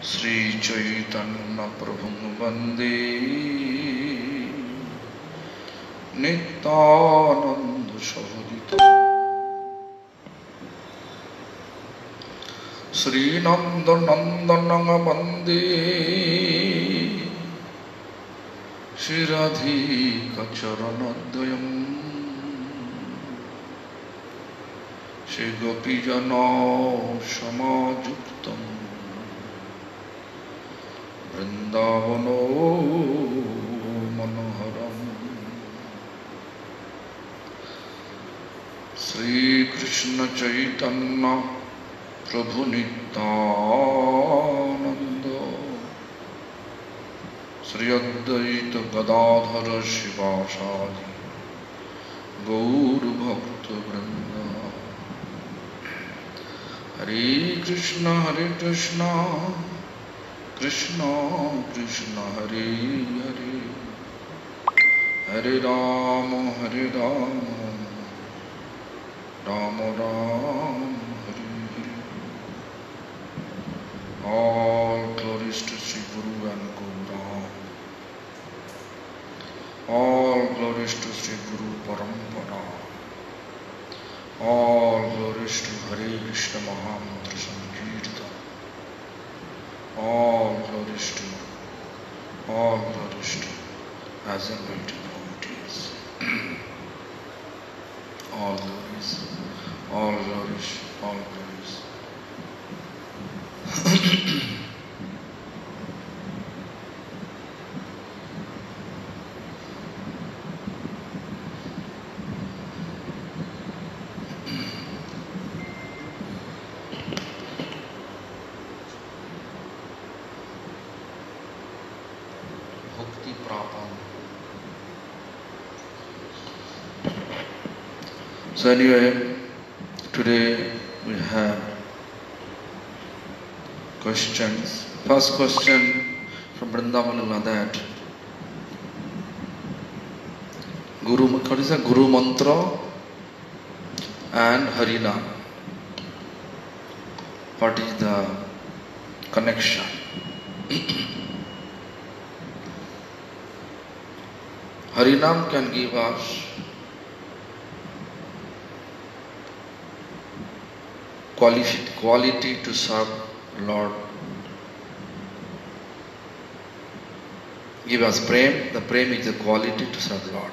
Sri Chaitanya Prabhu Vande Nityananda Sahodita Sri Nanda Nandana Vande Shri Radhika Charanadayam Shri Gopijana Samajuktam Vrindavano Manoharam Sri Krishna Chaitanya Prabhu Nityananda Sri Advaita Gadadhara Shivasadi Gaur Bhakta Vrinda Hare Krishna Krishna Krishna Hare Hare Hare Rama Rama Rama Hare Hare. All glories to Sri Guru and Gaura. All glories to Sri Guru Parampara. All glories to Hare Krishna Mahamantra Sankirtan. All glories to as invited devotees. All glories. Bhakti Prapam. So anyway, today we have questions. First question from Vrindavan that what is Guru Mantra and Harinam? What is the connection? Harinam can give us quality to serve Lord. Give us prem. The prem is the quality to serve Lord.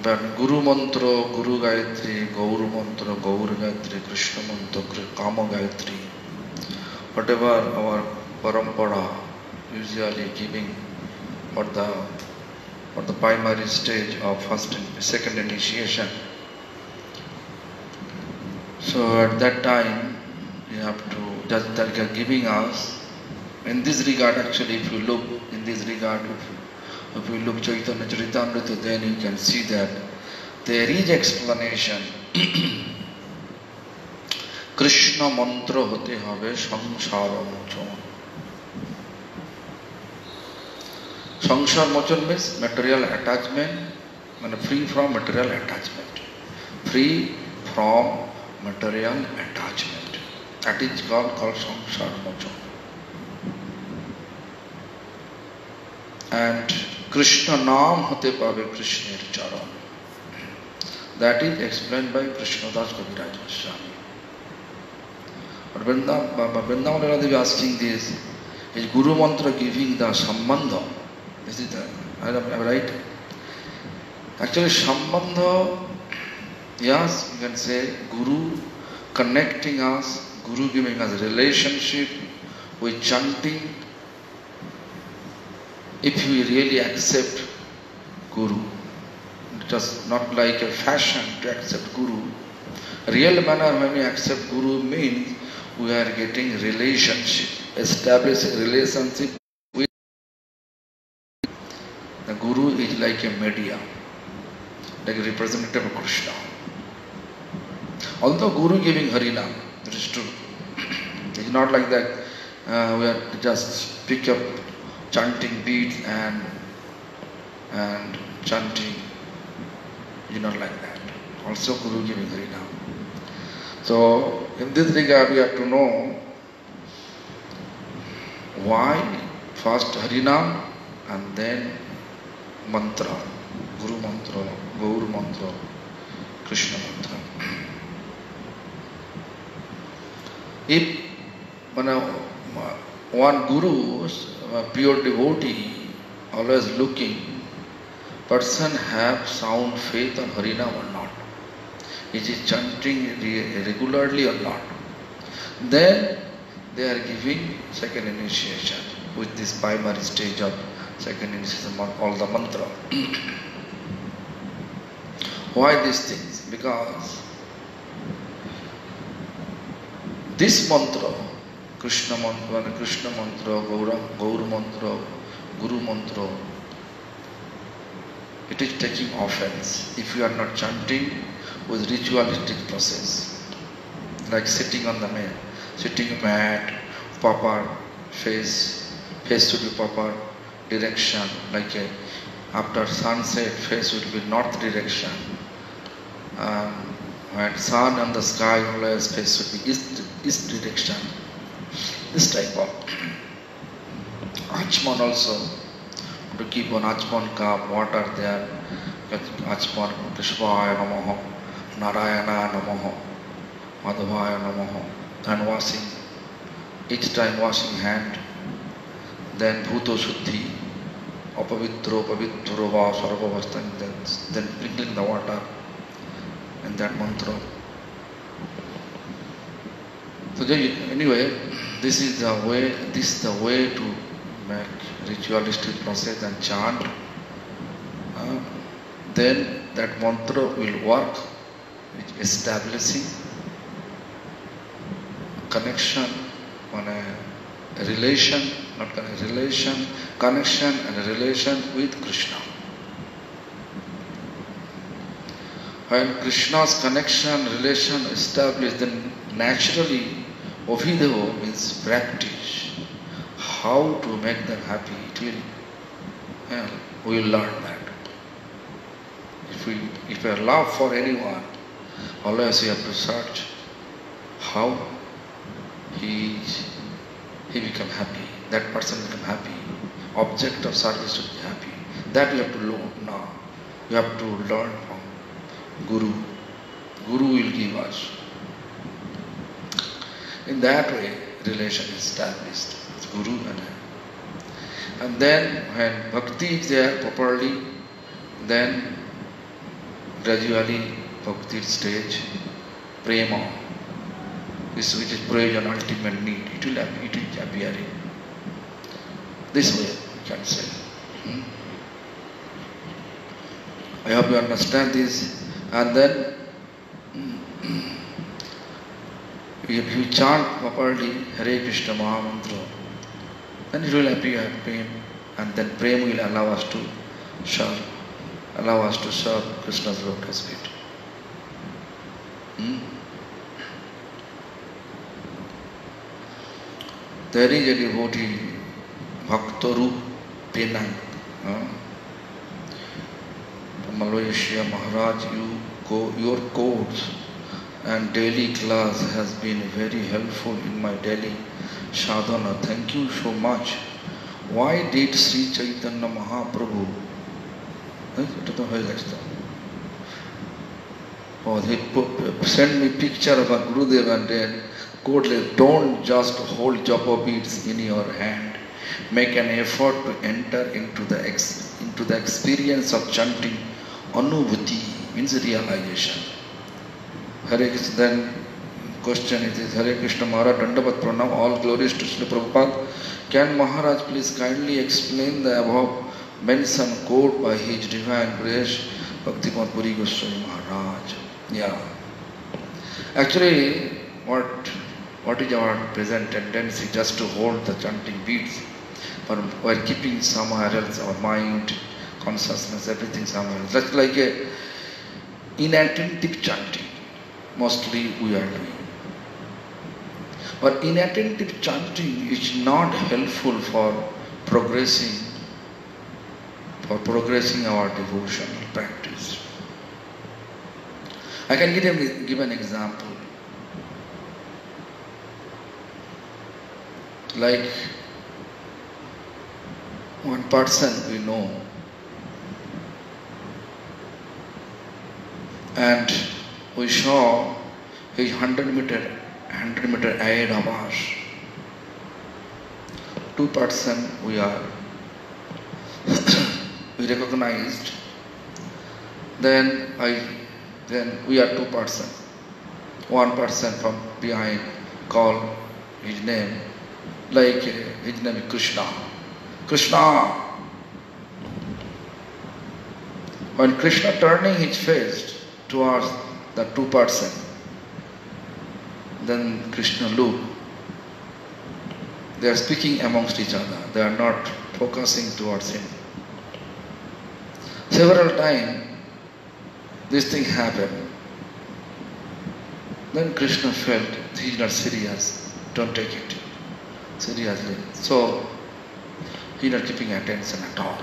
But Guru Mantra, Guru Gayatri, Gaur Mantra, Gaur Gayatri, Krishna Mantra, Kama Gayatri, whatever our parampara usually giving for the primary stage of first and second initiation. So at that time, you have to, that they are giving us, in this regard actually, if you look in this regard, if you look Chaitanya Charitamrita, then you can see that there is explanation. Krishna mantra hote habe samsara mochon. Samsara mochon means material attachment, free from material attachment. Free from material attachment. That is called samsara mochon. And Krishna naam hote pave Krishna charan. That is explained by Krishnadas Kaviraj Goswami. But Vrindavan Devi asking this, is Guru Mantra giving the sambandha? Is it am I right? Actually, sambandha, yes, you can say Guru connecting us, Guru giving us relationship with chanting. If we really accept Guru, just not like a fashion to accept Guru. Real manner when we accept Guru means we are getting relationship, establishing relationship with the Guru is like a media, like a representative of Krishna. Although Guru giving Harinam, it is true. It's not like that we are just pick up chanting beads and chanting. It's not like that. Also Guru giving Harinam. So in this regard we have to know Why? First Harinam and then mantra, Guru mantra, Gaur mantra, Krishna mantra. If one guru, pure devotee, always looking, person have sound faith on Harinam or not? Is he chanting regularly or not? Then they are giving second initiation with this primary stage of second initiation, all the mantra. Why these things? Because this mantra, Krishna mantra, Gaur mantra, Guru mantra, it is taking offense if you are not chanting with ritualistic process, like sitting on the mat, sitting mat, proper face should be proper direction, like after sunset face should be north direction. When sun and the sky always face should be east direction. This type of Achman also, to keep on Achman cup, water there, Achman Krishvaya Namaha, Narayana Namaha, Madhavaya Namaha, and washing, each time washing hand, then Bhuto Shuddhi, Apavitro, Pavitro Va, Sarvavastha, then sprinkling the water, and that mantra. So anyway, this is the way to make ritualistic process and chant. Then that mantra will work, which establishing connection on a relation, connection and a relation with Krishna. When Krishna's connection, relation established, then naturally Abhidevo means practice. How to make them happy, we will learn that. If we have love for anyone, always we have to search how he become happy, that person become happy, object of service should be happy. That we have to learn now. We have to learn from Guru. Guru will give us. In that way, relation is established with Guru and then when bhakti is there properly, then gradually bhakti stage, prema, which is prayojan, ultimate need, it will appear in this way, you can say. I hope you understand this. And then if you chant properly Hare Krishna Maha Mantra, then it will appear prem, and then prem will allow us to serve Krishna's lotus feet. There is a devotee, Bhaktarup Penang, Malaysia Maharaj, your course and daily class has been very helpful in my daily sadhana. Thank you so much. Why did Sri Chaitanya Mahaprabhu he sent me picture of a Gurudev and then quote, don't just hold japa beads in your hand. Make an effort to enter into the experience of chanting. Anubhuti means realization. Hare Krishna, then question is Hare Krishna Maharaj Dandavat Pranam, all glories to Srila Prabhupada. Can Maharaj please kindly explain the above mentioned quote by His Divine Grace Bhaktivedanta Puri Goswami Maharaj? Yeah. Actually, what is our present tendency? Just to hold the chanting beads, but while keeping somewhere else our mind, consciousness, everything somewhere else. That's like a inattentive chanting. Mostly we are doing. But inattentive chanting is not helpful for progressing our devotional practice. I can give an example. one person we know, and we saw a 100 meter ahead of us. 2 person we are we recognized. Then we are 2 person. 1 person from behind called his name, like his name is Krishna. Krishna. When Krishna turning his face towards the 2 person, then Krishna look. They are speaking amongst each other. They are not focusing towards him. Several times this thing happened. Then Krishna felt he is not serious. Don't take it seriously. So he is not keeping attention at all.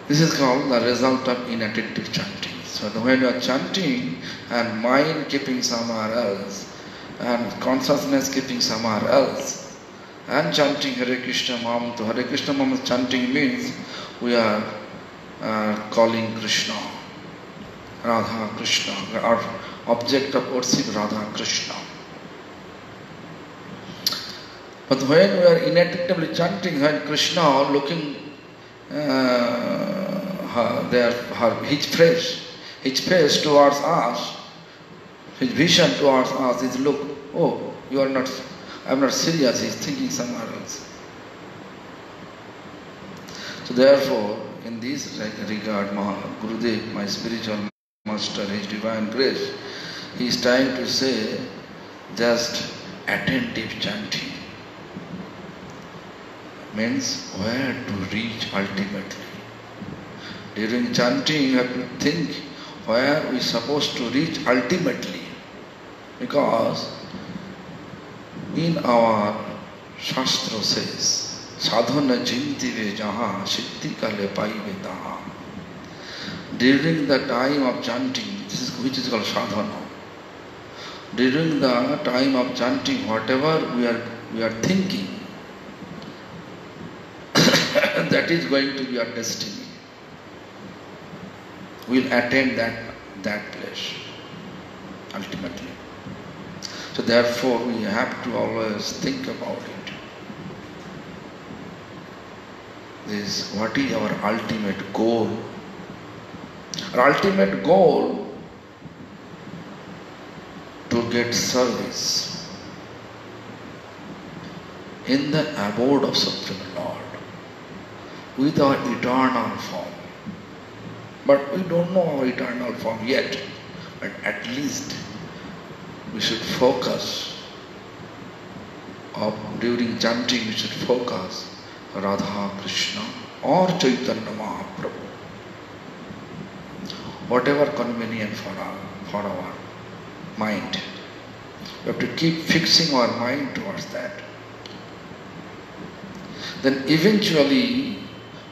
This is called the result of inattentive chanting. So when you are chanting and mind keeping somewhere else and consciousness keeping somewhere else and chanting Hare Krishna Mahamantra. Hare Krishna Mahamantra chanting means we are calling Krishna, Radha Krishna. Our object of worship Radha Krishna. But when we are inattentively chanting, when Krishna looking his face towards us, his vision towards us is look, oh, you are not, I am not serious, he is thinking somewhere else. So therefore, in this regard, Gurudev, my spiritual master, His Divine Grace, he is trying to say just attentive chanting. Means where to reach ultimately. During chanting, you have to think where we are supposed to reach ultimately. Because in our Shastra says, Sadhana jintive jaha siddhi kale paive taha. During the time of chanting, which is called sadhana, during the time of chanting, whatever we are thinking, that is going to be our destiny. We will attain that place ultimately. So therefore we have to always think about it. This, what is our ultimate goal? Our ultimate goal to get service in the abode of Supreme Lord with our eternal form. But we don't know our eternal form yet. But at least we should focus, during chanting we should focus Radha Krishna or Chaitanya Mahaprabhu. Whatever convenient for our mind. We have to keep fixing our mind towards that. Then eventually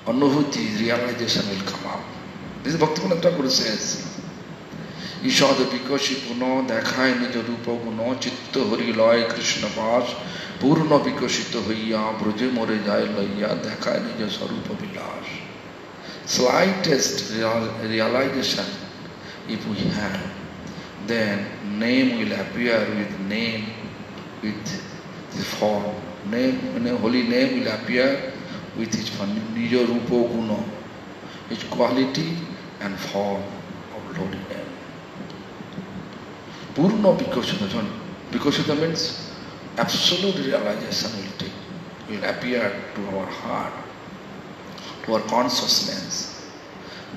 Anubhuti, realization will come up. This is Bhaktivinoda Thakur says, Ishad Bikoshi Puno, Dekhai Nija Rupa Guno, Chitta Hari Loy Krishna Pas, Purna Bikoshita Hoya, Bruje More Jai Laya, Dekhai Nija Sarupa Vilas. Slightest realization, if we have, then name will appear with the form. Holy name will appear with its Nija Rupa Guno, its quality and form of holy name. Purna Bikoshita. Bikoshita means absolute realization will appear to our heart, to our consciousness.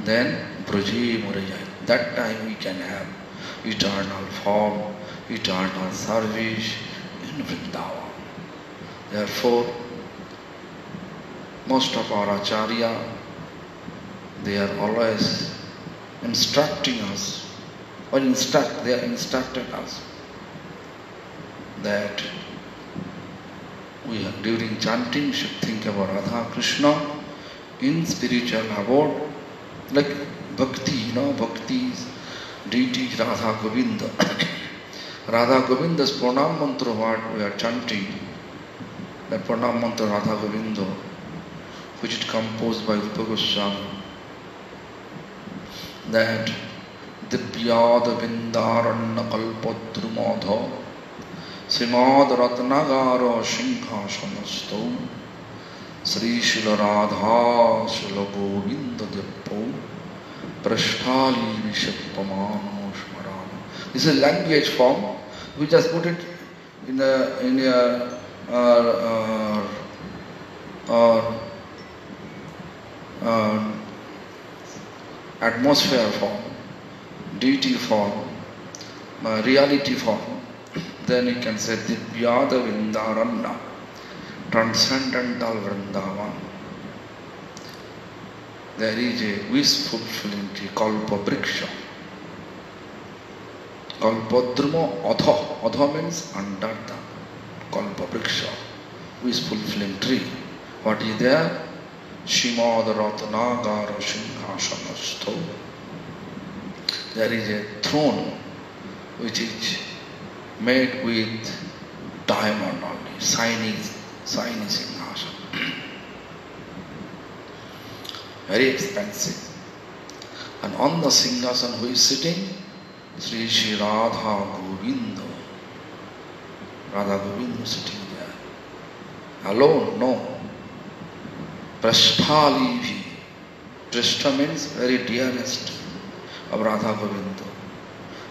Then Braje Murajai. That time we can have eternal form, eternal service in Vrindavan. Therefore, most of our Acharya, they are always instructing us, or they are instructing us that we are, during chanting, should think about Radha Krishna in spiritual abode, like bhakti, bhakti is deity Radha Govinda. Radha Govinda's pranam mantra, what we are chanting, that pranam mantra Radha Govinda, which is composed by Rupa Goswami, that Divyāda Vindarana Kalpadrumadha Simad Ratnagara Singhasanasto Sri Shila Radha Shila Govinda Depo Prasthali Vishapamano Shmarana. This is a language form. We just put it in a atmosphere form, deity form, reality form. Then you can say Divyāda Vindarana, transcendental Vrindavan. There is a wish fulfilling tree, Kalpa Vriksha. Kalpadruma Adha. Adha means under the Kalpa Vriksha, wish fulfilling tree. What is there? Shimad Ratnagara Singhasanasto. There is a throne which is made with diamond only, shiny Singhasana. Very expensive. And on the Singhasana who is sitting? Sri Shri Radha Govinda. Radha Govinda sitting there. Alone? No. Prasthalivi. Prastha means very dearest of Radha Govinda.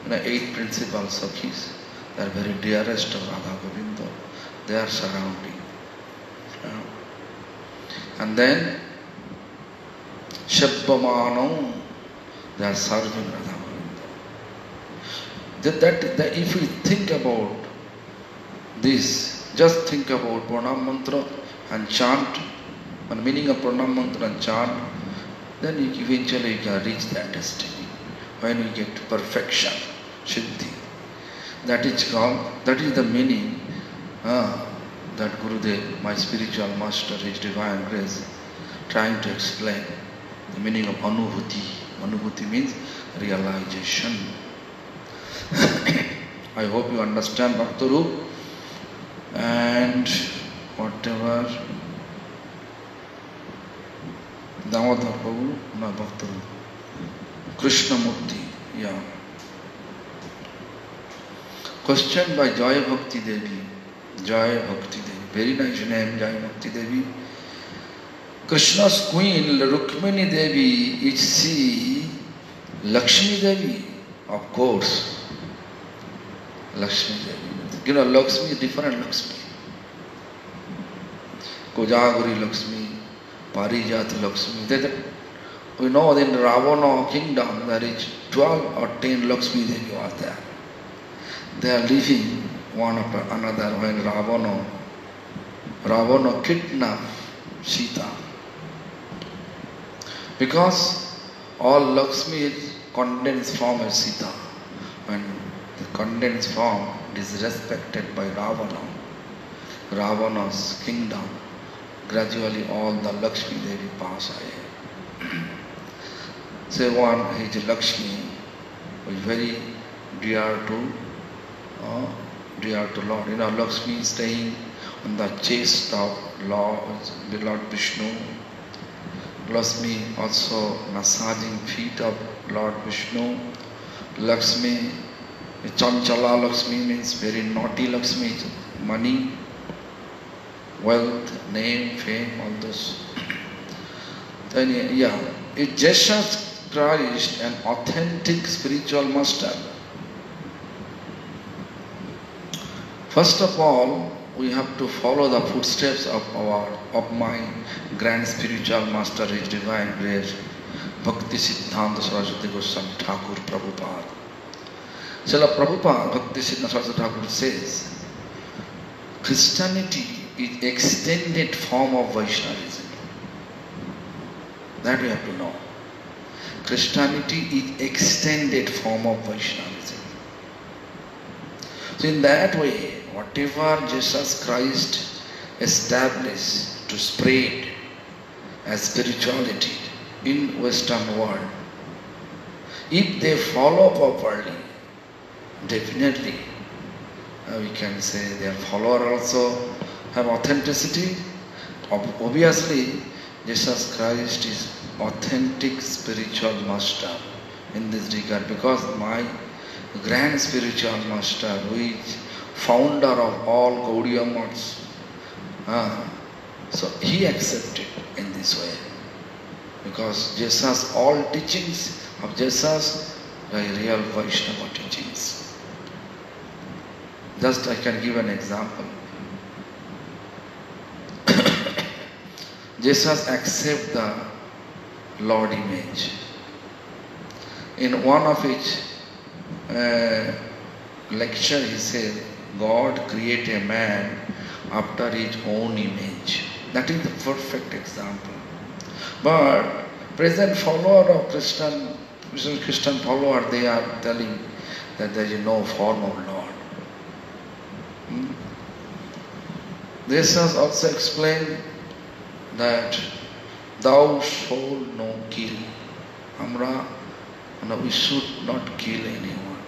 And the 8 principal Sakhis, they are very dearest of Radha Govinda. They are surrounding. And then Shabbamanam, they are serving Radha Govinda. That if we think about this, just think about Pranam Mantra and chant, and meaning of Pranam Mantra and chant, then eventually you can reach that destiny. When we get to perfection, Siddhi. That is called, that is the meaning that Gurudev, my spiritual master, His Divine Grace, trying to explain the meaning of Anubhuti. Anubhuti means realization. I hope you understand Bhaktarup and whatever Damodar Prabhu, no Bhaktarup, Krishnamurti, yeah. Question by Jaya Bhakti Devi. Jaya Bhakti Devi. Very nice name, Jaya Bhakti Devi. Krishna's queen, Rukmini Devi, is she Lakshmi Devi? Of course. Lakshmi Devi. You know, Lakshmi is different Lakshmi. Kojaguri Lakshmi, Parijat Lakshmi. We know in Ravana kingdom there is 12 or 10 Lakshmi Devi was there. They are living one after another when Ravana kidnapped Sita. Because all Lakshmi is condensed form of Sita. When the condensed form is respected by Ravana's kingdom, gradually all the Lakshmi Devi pass away. Say one is Lakshmi, who is very dear to Lord. You know, Lakshmi is staying on the chest of Lord Vishnu. Lakshmi also massaging feet of Lord Vishnu. Lakshmi, Chanchala Lakshmi means very naughty Lakshmi, money, wealth, name, fame, all those. Then, yeah, is Jesus Christ an authentic spiritual master? First of all, we have to follow the footsteps of my grand spiritual master, His Divine Grace, Bhakti Siddhanta Saraswati Goswami Thakur Prabhupada. Srila Prabhupada, Bhakti Siddhanta Saraswati Thakur says, Christianity is extended form of Vaishnavism. That we have to know. Christianity is extended form of Vaishnavism. So in that way, whatever Jesus Christ established to spread as spirituality in Western world, if they follow properly, definitely we can say their follower also have authenticity. Obviously, Jesus Christ is authentic spiritual master in this regard, because my grand spiritual master, who is founder of all Gaudiya Maths, so he accepted in this way, because Jesus, all teachings of Jesus are real Vaishnava teachings. Just I can give an example. Jesus accepts the Lord image. In one of his lecture, he said, God created a man after his own image. That is the perfect example. But present follower of Christian follower, they are telling that there is no form of Lord. Jesus also explained that thou shalt no kill. We should not kill anyone.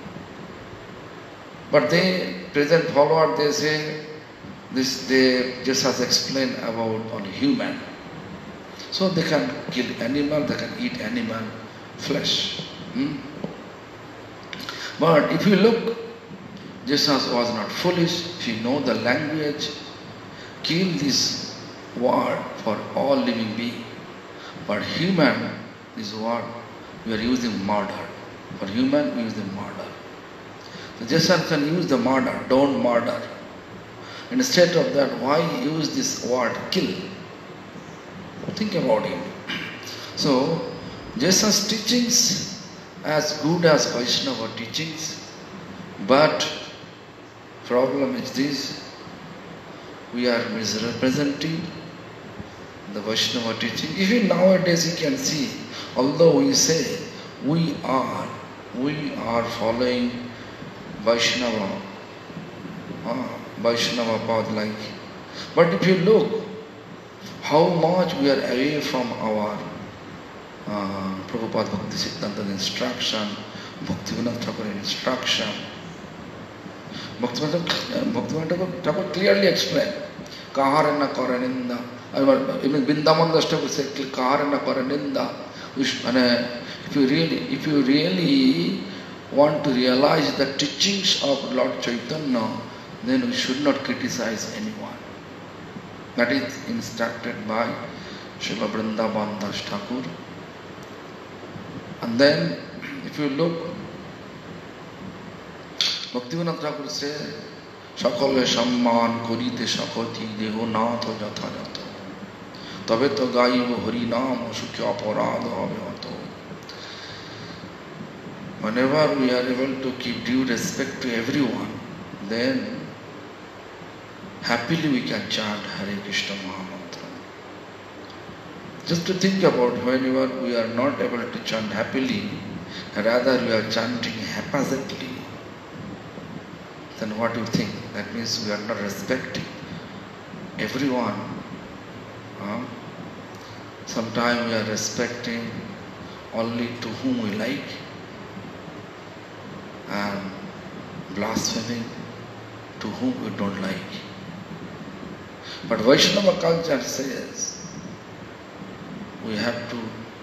But they, present follower, they say this, they just has explained about only human. So they can kill animal, they can eat animal flesh. But if you look, Jesus was not foolish. He know the language. Kill this word for all living beings. But human, this word, we are using murder. For human, we use the murder. So Jesus can use the murder, don't murder. Instead of that, why use this word kill? Think about it. So, Jesus' teachings as good as Vaishnava teachings, but problem is this, we are misrepresenting the Vaishnava teaching. Even nowadays you can see, although we say we are following Vaishnava path like, but if you look how much we are away from our Prabhupada Bhakti Siddhanta instruction, Bhaktivinoda Thakur instruction. Bhaktivinoda Thakur clearly explained, Kaharana Koraninda. Even Vrindavan Das Thakur said, Kaharana Koraninda. If you really want to realize the teachings of Lord Chaitanya, then we should not criticize anyone. That is instructed by Srila Vrindavan Das Thakur. And then, if you look, Bhaktivinoda Thakur says, Sakale Samman Korite Sakati Deho Natho Jatha Jatha Tabe to Gaivo Hari Nam Sukya Aparadha Hato. Whenever we are able to keep due respect to everyone, then happily we can chant Hare Krishna Mahamantra. Just to think about, whenever we are not able to chant happily, rather we are chanting haphazardly, then what do you think? That means we are not respecting everyone. Sometimes we are respecting only to whom we like and blaspheming to whom we don't like. But Vaishnava culture says we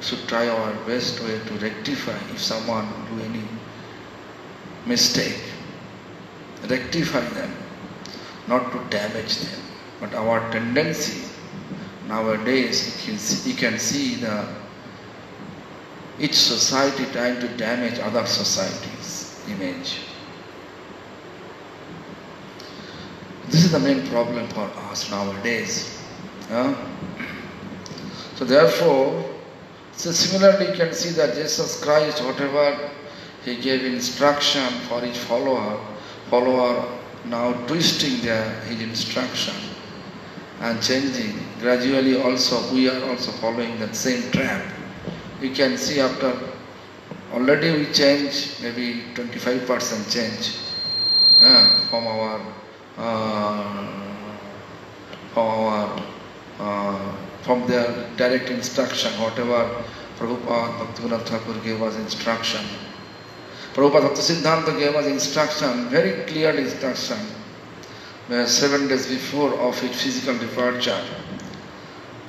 should try our best way to rectify if someone do any mistake. Rectify them, not to damage them. But our tendency nowadays, you can see each society trying to damage other societies' image. This is the main problem for us nowadays. So therefore, similarly you can see that Jesus Christ, whatever He gave instruction for His follower now twisting His instruction and changing. Gradually also, we are also following that same trap. You can see after, already we changed, maybe 25% change from their direct instruction, whatever Prabhupada Bhaktivinoda Thakur gave us instruction. Prabhupada Bhakti Siddhanta gave us instruction, very clear instruction, 7 days before of his physical departure.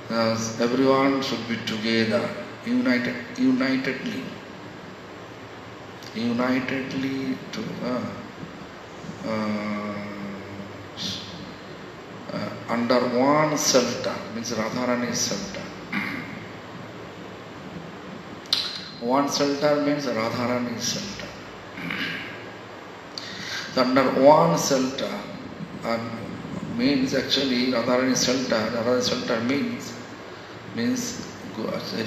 Everyone should be together, unitedly to under one shelter, means Radharani's shelter. One shelter means Radharani's shelter. Under one shelter means actually Radharani's shelter. Radharani's shelter means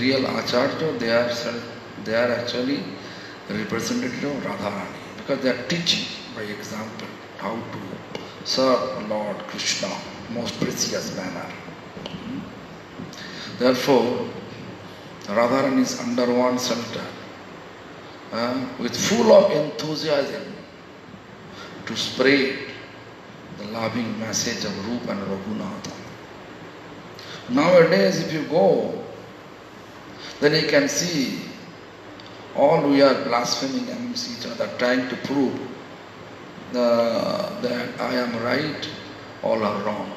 real Acharya. They are actually representative of Radharani, because they are teaching by example how to serve Lord Krishna most precious manner. Therefore, Radharani is under one shelter with full of enthusiasm to spread the loving message of Rupa and Raghunatha. Nowadays, if you go, then you can see all we are blaspheming amongst each other, trying to prove that I am right, all are wrong.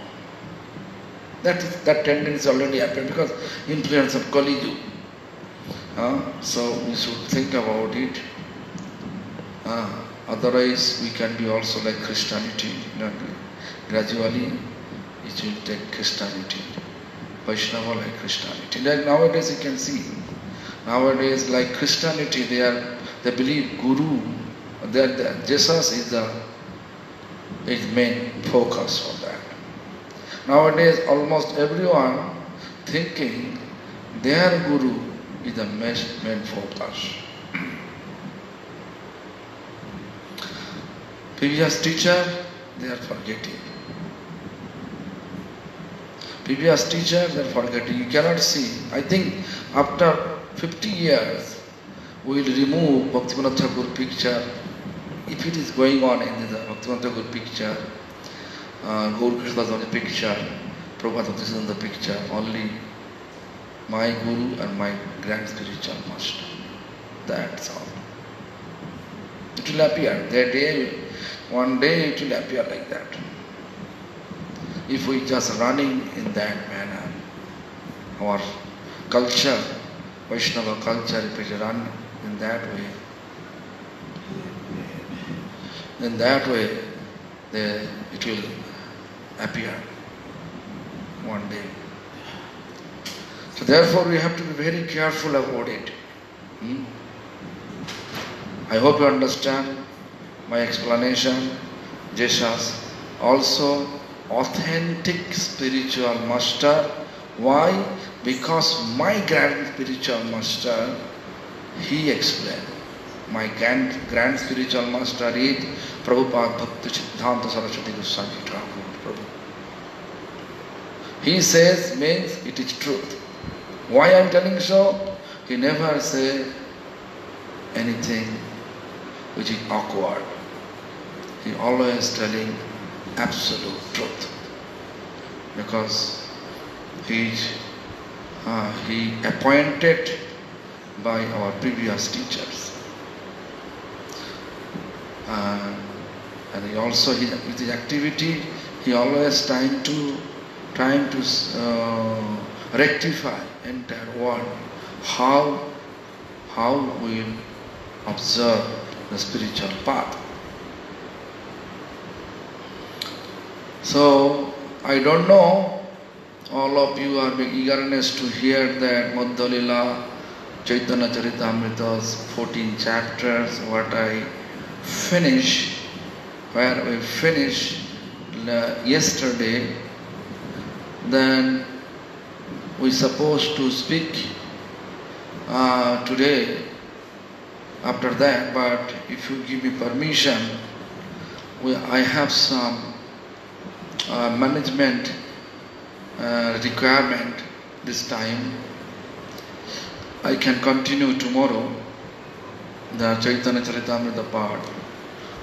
That tendency already happened because influence of Kali Yuga. So we should think about it. Otherwise, we can be also like Christianity. Gradually, it will take Christianity. Vaishnava like Christianity. Like nowadays, you can see. Nowadays, like Christianity, they believe Guru. Jesus is the main focus for that. Nowadays, almost everyone thinking their Guru is the main focus. Previous teacher, they are forgetting. Previous teacher, they are forgetting. You cannot see. I think after 50 years, we will remove Bhaktivinoda Thakur picture. If it is going on in the Bhaktivinoda Thakur picture, Gaur Krishna on the picture, Prabhupada is on the picture, only my Guru and my grand spiritual master. That's all. It will appear. One day it will appear like that. If we just running in that manner, our culture, Vaishnava culture, if we run in that way, it will appear one day. So therefore we have to be very careful about it. I hope you understand my explanation. Jesus also authentic spiritual master. Why? Because my grand spiritual master, he explained. My grand spiritual master is Prabhupada Bhakti Siddhanta Saraswati Goswami Thakur Prabhu. He says, means it is truth. Why I am telling so? He never say anything which is awkward. He always telling absolute truth. Because he appointed by our previous teachers. And he also, with his activity, he always trying to rectify entire world. How we observe the spiritual path. So I don't know, all of you are being eagerness to hear that Madhya Lila, Chaitanya Charitamrita's 14 chapters, what I finished, where we finished yesterday. Then we supposed to speak today after that, but if you give me permission, I have some management requirement this time. I can continue tomorrow the Chaitanya Charitamrita part.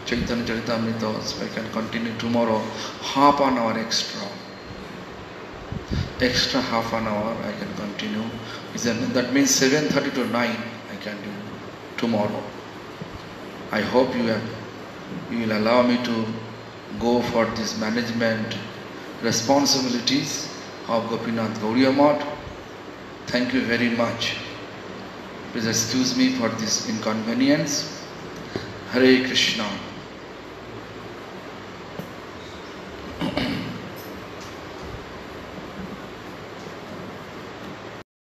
Chaitanya Charitamrita, I can continue tomorrow, half an hour extra. Extra half an hour I can continue. That means 7:30 to 9 I can do tomorrow. I hope you will allow me to go for this management responsibilities of Gopinath Gaudiya Math. Thank you very much. Please excuse me for this inconvenience. Hare Krishna.